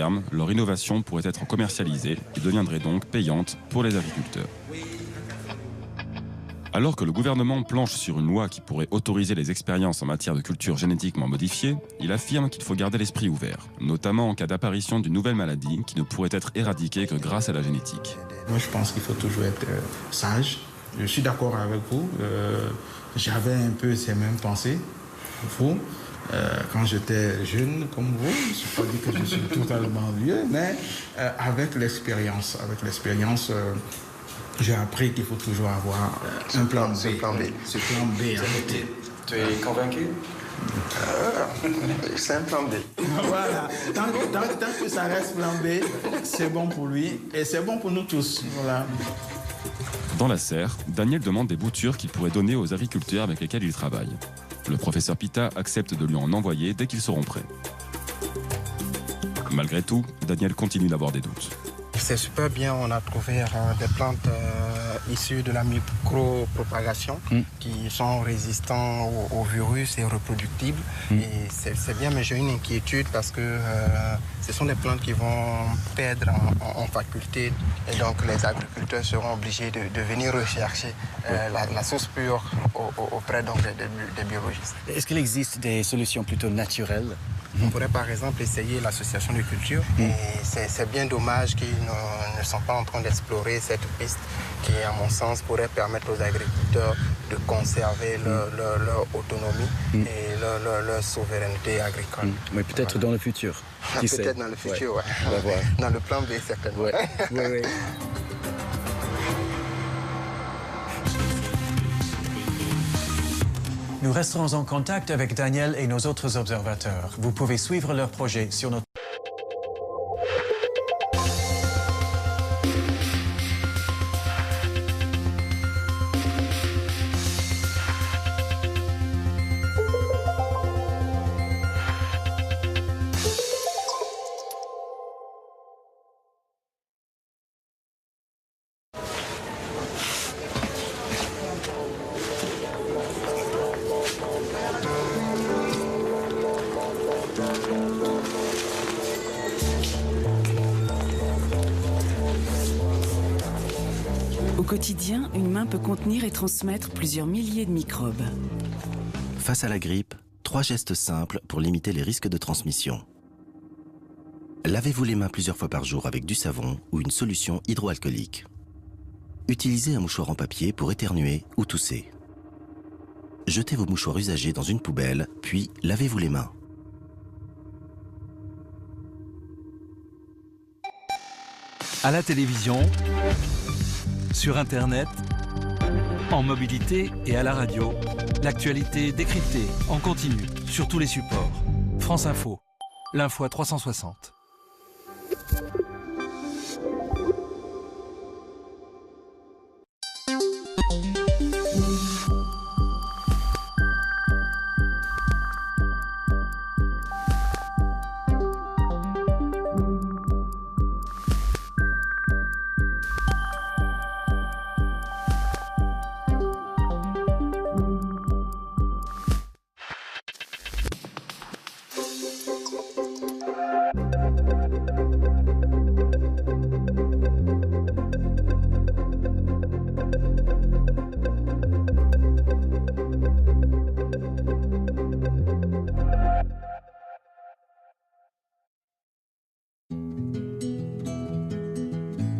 terme, leur innovation pourrait être commercialisée et deviendrait donc payante pour les agriculteurs. Alors que le gouvernement planche sur une loi qui pourrait autoriser les expériences en matière de culture génétiquement modifiée, il affirme qu'il faut garder l'esprit ouvert, notamment en cas d'apparition d'une nouvelle maladie qui ne pourrait être éradiquée que grâce à la génétique. Moi, je pense qu'il faut toujours être sage. Je suis d'accord avec vous. J'avais un peu ces mêmes pensées. Vous, quand j'étais jeune comme vous, je ne suis pas dit que je suis totalement vieux, mais avec l'expérience, j'ai appris qu'il faut toujours avoir un plan B. Ce plan B. Ce plan B. Tu es convaincu? C'est un plan B. Voilà. Tant que ça reste plan B, c'est bon pour lui et c'est bon pour nous tous. Voilà. Dans la serre, Daniel demande des boutures qu'il pourrait donner aux agriculteurs avec lesquels il travaille. Le professeur Pita accepte de lui en envoyer dès qu'ils seront prêts. Malgré tout, Daniel continue d'avoir des doutes. C'est super bien, on a trouvé des plantes issues de la micropropagation qui sont résistants aux virus et reproductibles. Et c'est bien, mais j'ai une inquiétude parce que ce sont des plantes qui vont perdre en faculté et donc les agriculteurs seront obligés de venir rechercher la source pure auprès donc, des biologistes. Est-ce qu'il existe des solutions plutôt naturelles? On pourrait par exemple essayer l'association de culture et c'est bien dommage qu'ils ne sont pas en train d'explorer cette piste qui, à mon sens, pourrait permettre aux agriculteurs de conserver leur autonomie et leur souveraineté agricole. Mais peut-être dans le futur. Peut-être dans le futur, ouais. Dans le plan B, certainement. Ouais. Nous resterons en contact avec Daniel et nos autres observateurs. Vous pouvez suivre leur projet sur notre... Au quotidien, une main peut contenir et transmettre plusieurs milliers de microbes. Face à la grippe, 3 gestes simples pour limiter les risques de transmission. Lavez-vous les mains plusieurs fois par jour avec du savon ou une solution hydroalcoolique. Utilisez un mouchoir en papier pour éternuer ou tousser. Jetez vos mouchoirs usagés dans une poubelle, puis lavez-vous les mains. À la télévision, sur Internet, en mobilité et à la radio, l'actualité décryptée en continu sur tous les supports. France Info, l'info à 360.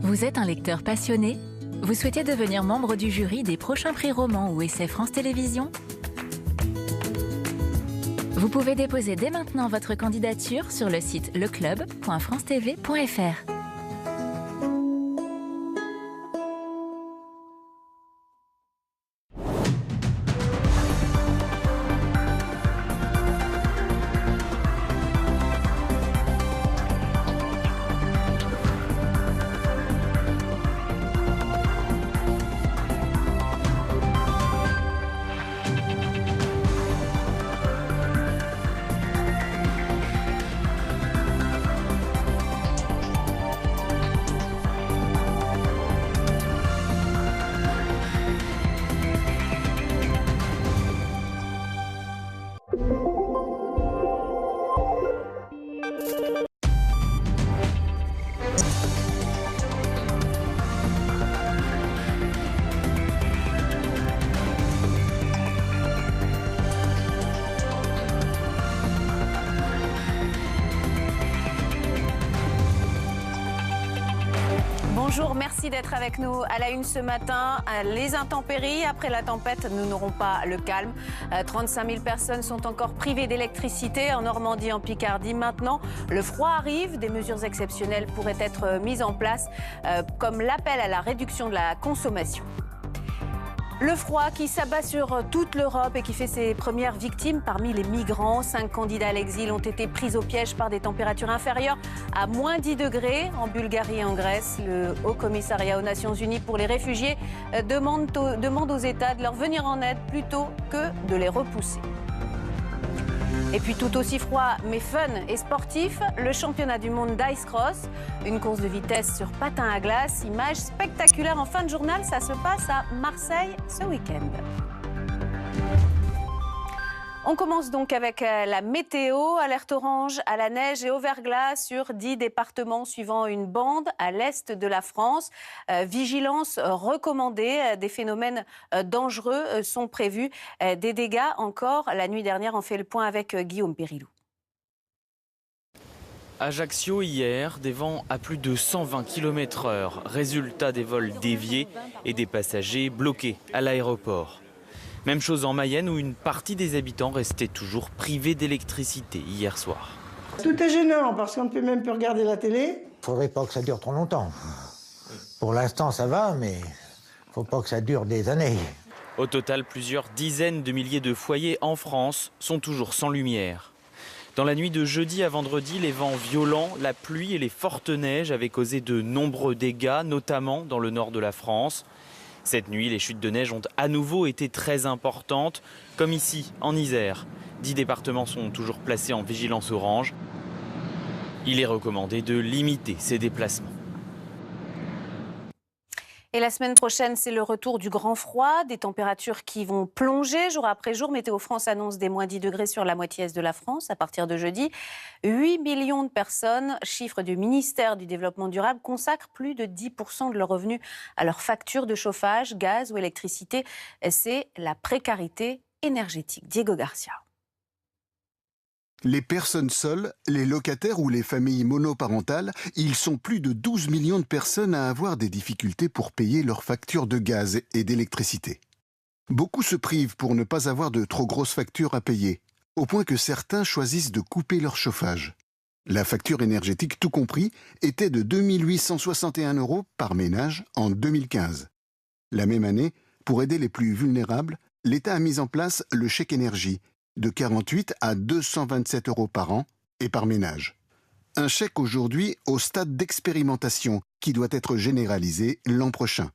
Vous êtes un lecteur passionné? Vous souhaitez devenir membre du jury des prochains prix romans ou essais France Télévisions? Vous pouvez déposer dès maintenant votre candidature sur le site leclub.francetv.fr. Bonjour, merci d'être avec nous. À la une ce matin, les intempéries. Après la tempête, nous n'aurons pas le calme. 35 000 personnes sont encore privées d'électricité en Normandie, en Picardie. Maintenant, le froid arrive. Des mesures exceptionnelles pourraient être mises en place, comme l'appel à la réduction de la consommation. Le froid qui s'abat sur toute l'Europe et qui fait ses premières victimes parmi les migrants. 5 candidats à l'exil ont été pris au piège par des températures inférieures à moins 10 degrés en Bulgarie et en Grèce. Le Haut Commissariat aux Nations Unies pour les réfugiés demande aux États de leur venir en aide plutôt que de les repousser. Et puis tout aussi froid mais fun et sportif, le championnat du monde d'ice cross, une course de vitesse sur patin à glace, image spectaculaire en fin de journal, ça se passe à Marseille ce week-end. On commence donc avec la météo, alerte orange à la neige et au verglas sur 10 départements suivant une bande à l'est de la France. Vigilance recommandée, des phénomènes dangereux sont prévus. Des dégâts encore la nuit dernière, on fait le point avec Guillaume Périlou. Ajaccio hier, des vents à plus de 120 km/h, résultat des vols déviés et des passagers bloqués à l'aéroport. Même chose en Mayenne où une partie des habitants restaient toujours privés d'électricité hier soir. Tout est gênant parce qu'on ne peut même plus regarder la télé. Il ne faudrait pas que ça dure trop longtemps. Pour l'instant ça va, mais il ne faut pas que ça dure des années. Au total, plusieurs dizaines de milliers de foyers en France sont toujours sans lumière. Dans la nuit de jeudi à vendredi, les vents violents, la pluie et les fortes neiges avaient causé de nombreux dégâts, notamment dans le nord de la France. Cette nuit, les chutes de neige ont à nouveau été très importantes, comme ici, en Isère. 10 départements sont toujours placés en vigilance orange. Il est recommandé de limiter ces déplacements. Et la semaine prochaine, c'est le retour du grand froid, des températures qui vont plonger jour après jour. Météo France annonce des moins 10 degrés sur la moitié est de la France à partir de jeudi. 8 millions de personnes, chiffre du ministère du Développement durable, consacrent plus de 10% de leurs revenus à leurs factures de chauffage, gaz ou électricité. C'est la précarité énergétique. Diego Garcia. Les personnes seules, les locataires ou les familles monoparentales, ils sont plus de 12 millions de personnes à avoir des difficultés pour payer leurs factures de gaz et d'électricité. Beaucoup se privent pour ne pas avoir de trop grosses factures à payer, au point que certains choisissent de couper leur chauffage. La facture énergétique tout compris était de 2 861 € par ménage en 2015. La même année, pour aider les plus vulnérables, l'État a mis en place le chèque énergie, de 48 à 227 € par an et par ménage. Un chèque aujourd'hui au stade d'expérimentation qui doit être généralisé l'an prochain.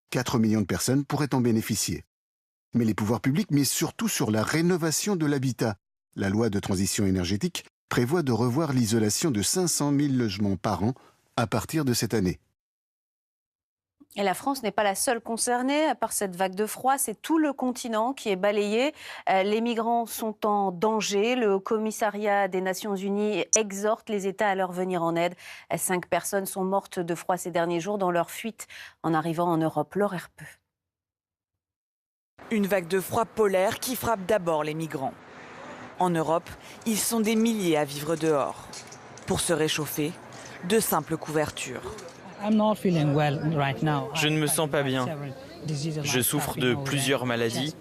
4 millions de personnes pourraient en bénéficier. Mais les pouvoirs publics misent surtout sur la rénovation de l'habitat. La loi de transition énergétique prévoit de revoir l'isolation de 500 000 logements par an à partir de cette année. Et la France n'est pas la seule concernée par cette vague de froid, c'est tout le continent qui est balayé. Les migrants sont en danger. Le commissariat des Nations Unies exhorte les États à leur venir en aide. 5 personnes sont mortes de froid ces derniers jours dans leur fuite en arrivant en Europe. Laure Herpeux. Une vague de froid polaire qui frappe d'abord les migrants. En Europe, ils sont des milliers à vivre dehors. Pour se réchauffer, de simples couvertures. Je ne me sens pas bien. Je souffre de plusieurs maladies.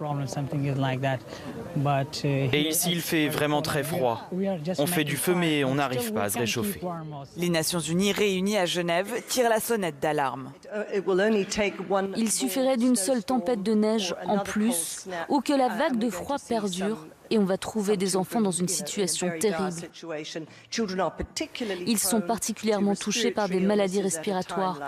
Et ici, il fait vraiment très froid. On fait du feu, mais on n'arrive pas à se réchauffer. Les Nations Unies réunies à Genève tirent la sonnette d'alarme. Il suffirait d'une seule tempête de neige en plus ou que la vague de froid perdure et on va trouver des enfants dans une situation terrible. Ils sont particulièrement touchés par des maladies respiratoires.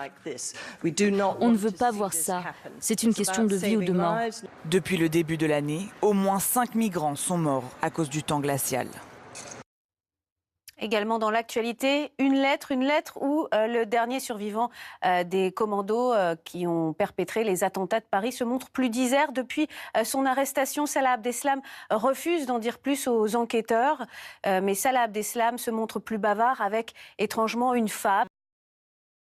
On ne veut pas voir ça. C'est une question de vie ou de mort. Depuis le début de l'année, au moins 5 migrants sont morts à cause du temps glacial. Également dans l'actualité, une lettre où le dernier survivant des commandos qui ont perpétré les attentats de Paris se montre plus disert. Depuis son arrestation, Salah Abdeslam refuse d'en dire plus aux enquêteurs. Mais Salah Abdeslam se montre plus bavard avec étrangement une femme.